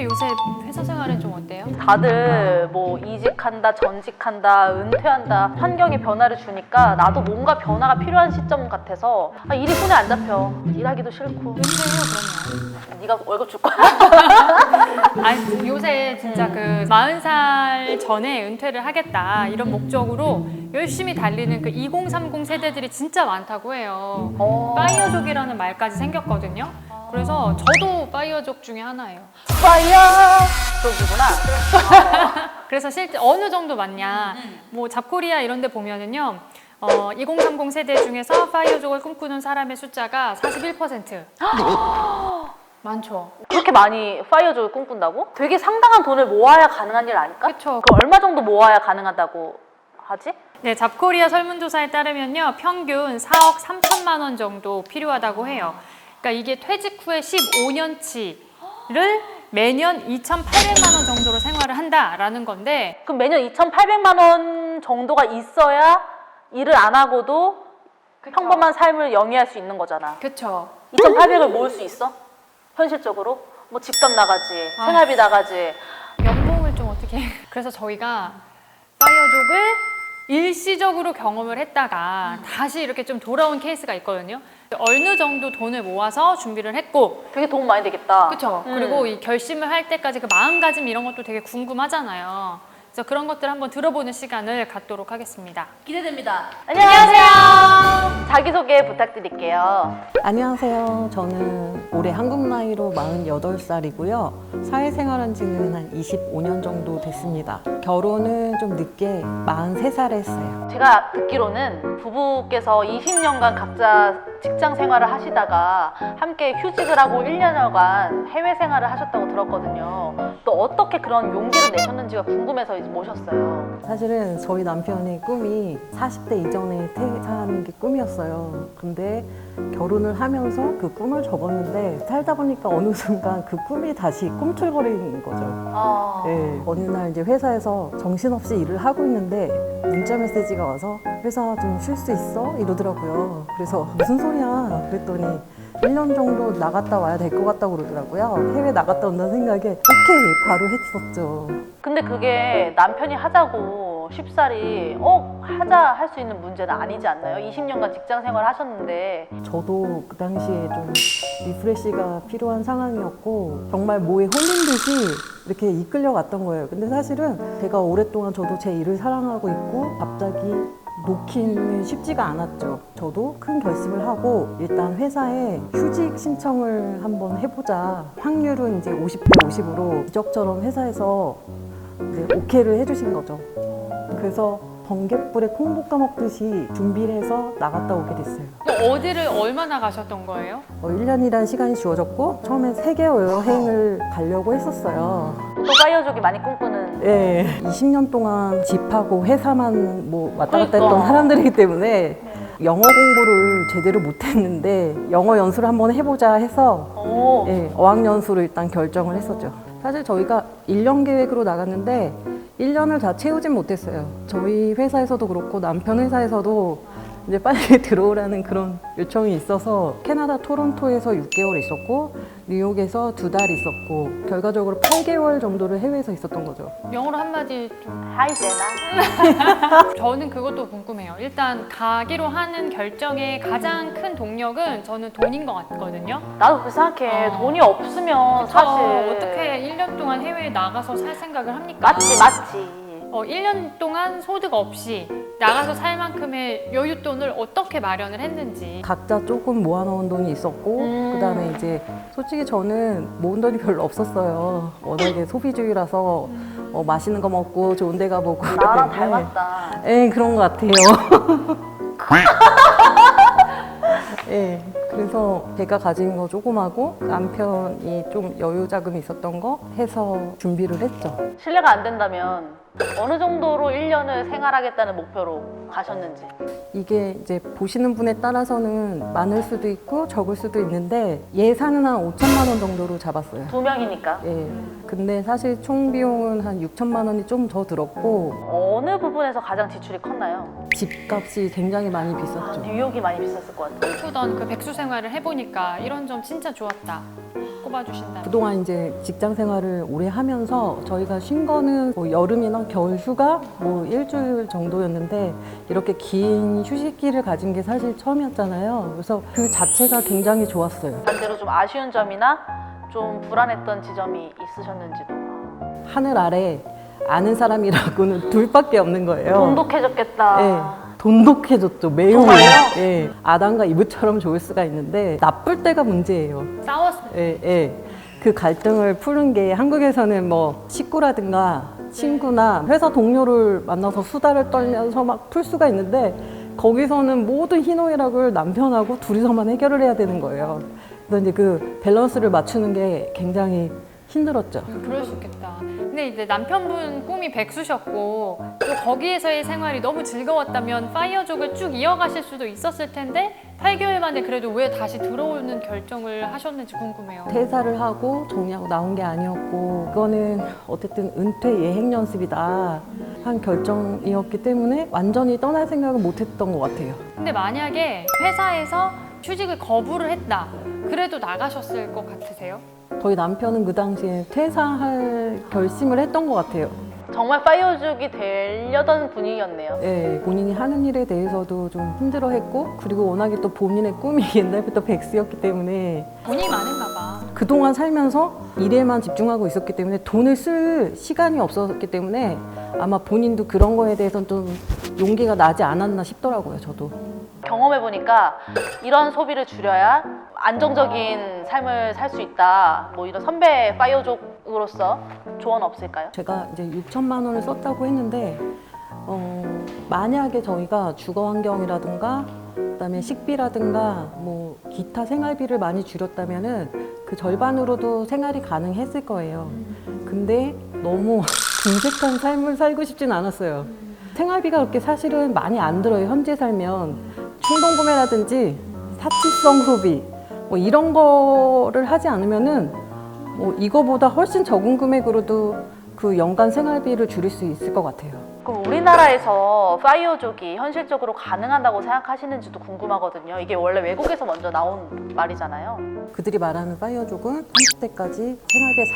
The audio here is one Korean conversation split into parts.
요새 회사 생활은 좀 어때요? 다들 뭐 이직한다, 전직한다, 은퇴한다 환경의 변화를 주니까 나도 뭔가 변화가 필요한 시점 같아서 일이 손에 안 잡혀. 일하기도 싫고. 은퇴해요 그러면. 네가 월급 줄 거야? 아니 요새 진짜 그 40살 전에 은퇴를 하겠다 이런 목적으로 열심히 달리는 그 2030 세대들이 진짜 많다고 해요. 파이어족이라는 말까지 생겼거든요. 그래서 저도 파이어족 중에 하나예요. 파이어 쪽이구나. 그래서 실제 어느 정도 맞냐? 뭐 잡코리아 이런 데 보면은요. 2030 세대 중에서 파이어족을 꿈꾸는 사람의 숫자가 41%. 많죠. 그렇게 많이 파이어족을 꿈꾼다고? 되게 상당한 돈을 모아야 가능한 일 아닐까? 그쵸. 그럼 얼마 정도 모아야 가능하다고 하지? 네, 잡코리아 설문조사에 따르면요. 평균 4억 3천만 원 정도 필요하다고 해요. 그러니까 이게 퇴직 후에 15년치를 매년 2,800만 원 정도로 생활을 한다라는 건데 그럼 매년 2,800만 원 정도가 있어야 일을 안 하고도 평범한 삶을 영위할 수 있는 거잖아. 그쵸. 2,800을 모을 수 있어? 현실적으로? 뭐 집값 나가지, 생활비 나가지. 연봉을 좀 어떻게 그래서 저희가 파이어족을 일시적으로 경험을 했다가 다시 이렇게 좀 돌아온 케이스가 있거든요. 어느 정도 돈을 모아서 준비를 했고 되게 도움 많이 되겠다. 그렇죠. 그리고 이 결심을 할 때까지 그 마음가짐 이런 것도 되게 궁금하잖아요. 그래서 그런 것들 한번 들어보는 시간을 갖도록 하겠습니다. 기대됩니다. 안녕하세요. 자기소개 부탁드릴게요. 안녕하세요. 저는 올해 한국 나이로 48살이고요. 사회생활한 지는 한 25년 정도 됐습니다. 결혼은 좀 늦게 43살에 했어요. 제가 듣기로는 부부께서 20년간 각자 직장 생활을 하시다가 함께 휴직을 하고 1년여간 해외 생활을 하셨다고 들었거든요. 또 어떻게 그런 용기를 내셨는지가 궁금해서 이제 모셨어요. 사실은 저희 남편의 꿈이 40대 이전에 퇴사하는 게 꿈이었어요. 근데 결혼을 하면서 그 꿈을 접었는데 살다 보니까 어느 순간 그 꿈이 다시 꿈틀거리는 거죠. 네, 어느 날 이제 회사에서 정신없이 일을 하고 있는데 문자 메시지가 와서 회사 좀 쉴 수 있어? 이러더라고요. 그래서 무슨 소리야? 그랬더니 1년 정도 나갔다 와야 될 것 같다고 그러더라고요. 해외 나갔다 온다는 생각에 오케이 바로 했었죠. 근데 그게 남편이 하자고 쉽사리 하자 할 수 있는 문제는 아니지 않나요? 20년간 직장 생활 하셨는데. 저도 그 당시에 좀 리프레시가 필요한 상황이었고 정말 뭐에 홀린 듯이 이렇게 이끌려갔던 거예요. 근데 사실은 제가 오랫동안 저도 제 일을 사랑하고 있고 갑자기 놓기는 쉽지가 않았죠. 저도 큰 결심을 하고 일단 회사에 휴직 신청을 한번 해보자. 확률은 이제 50대 50으로 기적처럼 회사에서 이제 오케이를 해주신 거죠. 그래서 번갯불에 콩 볶아 먹듯이 준비를 해서 나갔다 오게 됐어요. 어디를 얼마나 가셨던 거예요? 1년이라는 시간이 주어졌고 처음엔 세계 여행을 가려고 했었어요. 또 파이어족이 많이 꿈꾸는. 네. 20년 동안 집하고 회사만 뭐 왔다 갔다 그러니까. 했던 사람들이기 때문에 영어 공부를 제대로 못했는데 영어 연수를 한번 해보자 해서 네, 어학연수를 일단 결정을 했었죠. 사실 저희가 1년 계획으로 나갔는데 1년을 다 채우진 못했어요. 저희 회사에서도 그렇고 남편 회사에서도 이제 빨리 들어오라는 그런 요청이 있어서 캐나다 토론토에서 6개월 있었고 뉴욕에서 2달 있었고 결과적으로 8개월 정도를 해외에서 있었던 거죠. 영어로 한마디 좀. 하이 제나. 저는 그것도 궁금해요. 일단 가기로 하는 결정의 가장 큰 동력은 저는 돈인 것 같거든요. 나도 그렇게 생각해. 돈이 없으면 그쵸? 사실 어떻게 1년 동안 해외에 나가서 살 생각을 합니까? 맞지. 1년 동안 소득 없이 나가서 살 만큼의 여윳돈을 어떻게 마련을 했는지. 각자 조금 모아놓은 돈이 있었고 그다음에 이제 솔직히 저는 모은 돈이 별로 없었어요. 워낙에 소비주의라서 맛있는 거 먹고 좋은 데 가보고 나랑 닮았다. 네, 그런 것 같아요. 네, 그래서 제가 가진 거 조금하고 남편이 좀 여유 자금이 있었던 거 해서 준비를 했죠. 실례가 안 된다면 어느 정도로 1년을 생활하겠다는 목표로 가셨는지. 이게 이제 보시는 분에 따라서는 많을 수도 있고 적을 수도 있는데 예산은 한 5천만 원 정도로 잡았어요. 2명이니까. 예. 근데 사실 총 비용은 한 6천만 원이 좀 더 들었고 어느 부분에서 가장 지출이 컸나요? 집값이 굉장히 많이 비쌌죠. 뉴욕이 많이 비쌌을 것 같아요. 꿈꾸던 그 백수 생활을 해보니까 이런 점 진짜 좋았다. 꼽아주신다면? 그동안 이제 직장 생활을 오래 하면서 저희가 쉰 거는 뭐 여름이나 겨울 휴가 뭐 일주일 정도였는데 이렇게 긴 휴식기를 가진 게 사실 처음이었잖아요. 그래서 그 자체가 굉장히 좋았어요. 반대로 좀 아쉬운 점이나 좀 불안했던 지점이 있으셨는지도. 하늘 아래 아는 사람이라고는 둘밖에 없는 거예요. 돈독해졌겠다. 네, 돈독해졌죠. 매우. 정말요? 예, 아담과 이브처럼 좋을 수가 있는데 나쁠 때가 문제예요. 싸웠어요. 예, 예. 그 갈등을 푸는 게 한국에서는 뭐 식구라든가 친구나 회사 동료를 만나서 수다를 떨면서 막 풀 수가 있는데 거기서는 모든 희노애락을 남편하고 둘이서만 해결을 해야 되는 거예요. 그래서 이제 그 밸런스를 맞추는 게 굉장히 힘들었죠. 그럴 수 있겠다. 근데 이제 남편분 꿈이 백수셨고 또 거기에서의 생활이 너무 즐거웠다면 파이어족을 쭉 이어가실 수도 있었을 텐데 8개월 만에 그래도 왜 다시 들어오는 결정을 하셨는지 궁금해요. 퇴사를 하고 정리하고 나온 게 아니었고 그거는 어쨌든 은퇴 예행 연습이다 한 결정이었기 때문에 완전히 떠날 생각을 못했던 것 같아요. 근데 만약에 회사에서 휴직을 거부를 했다. 그래도 나가셨을 것 같으세요? 저희 남편은 그 당시에 퇴사할 결심을 했던 것 같아요. 정말 파이어족이 되려던 분위기였네요. 예, 본인이 하는 일에 대해서도 좀 힘들어했고 그리고 워낙에 또 본인의 꿈이 옛날부터 백수였기 때문에 돈이 많은가 봐. 그동안 살면서 일에만 집중하고 있었기 때문에 돈을 쓸 시간이 없었기 때문에 아마 본인도 그런 거에 대해서는 좀 용기가 나지 않았나 싶더라고요, 저도. 경험해보니까 이런 소비를 줄여야 안정적인 삶을 살 수 있다. 뭐 이런 선배 파이어족으로서 조언 없을까요? 제가 이제 6천만 원을 썼다고 했는데 만약에 저희가 주거 환경이라든가 그다음에 식비라든가 뭐 기타 생활비를 많이 줄였다면은 그 절반으로도 생활이 가능했을 거예요. 근데 너무 궁색한 삶을 살고 싶진 않았어요. 생활비가 그렇게 사실은 많이 안 들어요. 현재 살면 충동 구매라든지 사치성 소비 뭐 이런 거를 하지 않으면은 뭐 이거보다 훨씬 적은 금액으로도 그 연간 생활비를 줄일 수 있을 것 같아요. 그럼 우리나라에서 파이어족이 현실적으로 가능하다고 생각하시는지도 궁금하거든요. 이게 원래 외국에서 먼저 나온 말이잖아요. 그들이 말하는 파이어족은 30대까지 생활비의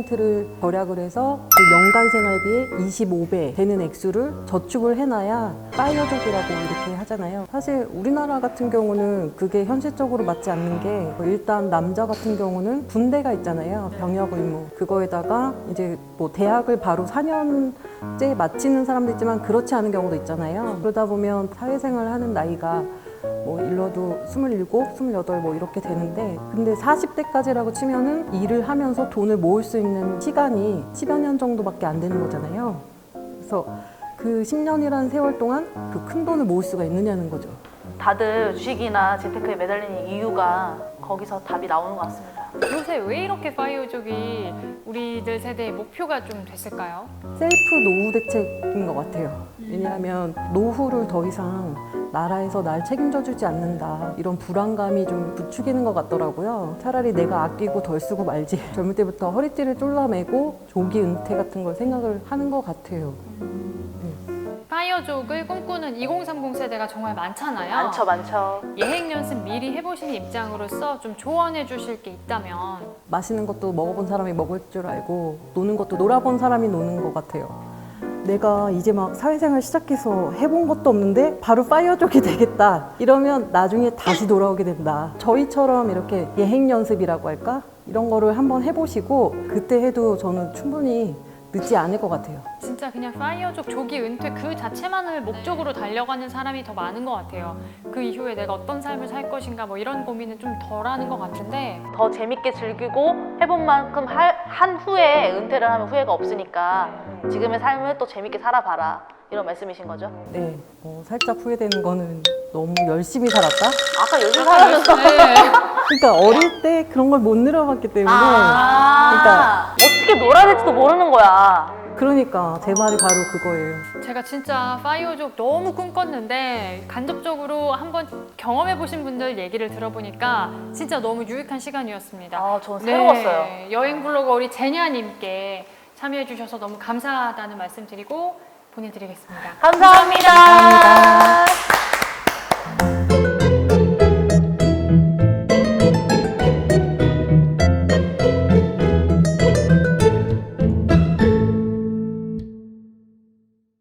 40%를 절약을 해서 그 연간 생활비의 25배 되는 액수를 저축을 해놔야 파이어족이라고 이렇게 하잖아요. 사실 우리나라 같은 경우는 그게 현실적으로 맞지 않는 게 일단 남자 같은 경우는 군대가 있잖아요. 병역 의무. 그거에다가 이제 뭐 대학을 바로 4년째 마치는 사람도 있지만 그렇지 않은 경우도 있잖아요. 그러다 보면 사회생활을 하는 나이가 뭐 일러도 27, 28 뭐 이렇게 되는데 근데 40대까지라고 치면은 일을 하면서 돈을 모을 수 있는 시간이 10여 년 정도밖에 안 되는 거잖아요. 그래서 그 10년이라는 세월 동안 그 큰 돈을 모을 수가 있느냐는 거죠. 다들 주식이나 재테크에 매달리는 이유가 거기서 답이 나오는 것 같습니다. 요새 왜 이렇게 파이어족이 우리들 세대의 목표가 좀 됐을까요? 셀프 노후 대책인 것 같아요. 왜냐하면 노후를 더 이상 나라에서 날 책임져 주지 않는다 이런 불안감이 좀 부추기는 것 같더라고요. 차라리 내가 아끼고 덜 쓰고 말지 젊을 때부터 허리띠를 졸라매고 조기 은퇴 같은 걸 생각을 하는 것 같아요. 파이어족을 꿈꾸는 2030 세대가 정말 많잖아요. 많죠. 예행 연습 미리 해보시는 입장으로서 좀 조언해 주실 게 있다면 맛있는 것도 먹어본 사람이 먹을 줄 알고 노는 것도 놀아본 사람이 노는 것 같아요. 내가 이제 막 사회생활 시작해서 해본 것도 없는데 바로 파이어족이 되겠다 이러면 나중에 다시 돌아오게 된다. 저희처럼 이렇게 예행 연습이라고 할까? 이런 거를 한번 해보시고 그때 해도 저는 충분히 늦지 않을 것 같아요. 진짜 그냥 파이어족 조기 은퇴 그 자체만을 목적으로 달려가는 사람이 더 많은 것 같아요. 그 이후에 내가 어떤 삶을 살 것인가 뭐 이런 고민은 좀 덜하는 것 같은데 더 재밌게 즐기고 해본 만큼 한 후에 은퇴를 하면 후회가 없으니까 지금의 삶을 또 재밌게 살아봐라 이런 말씀이신 거죠? 네, 살짝 후회되는 거는 너무 열심히 살았다? 아까 열심히 살아줬어. 네. 그러니까 어릴 때 그런 걸 못 늘어봤기 때문에 그러니까 어떻게 놀아야 될지도 모르는 거야. 그러니까 제 말이 바로 그거예요. 제가 진짜 파이어족 너무 꿈꿨는데 간접적으로 한번 경험해 보신 분들 얘기를 들어보니까 진짜 너무 유익한 시간이었습니다. 아, 전 새로웠어요. 네, 여행 블로거 우리 제냐님께 참여해 주셔서 너무 감사하다는 말씀 드리고 보내드리겠습니다. 감사합니다.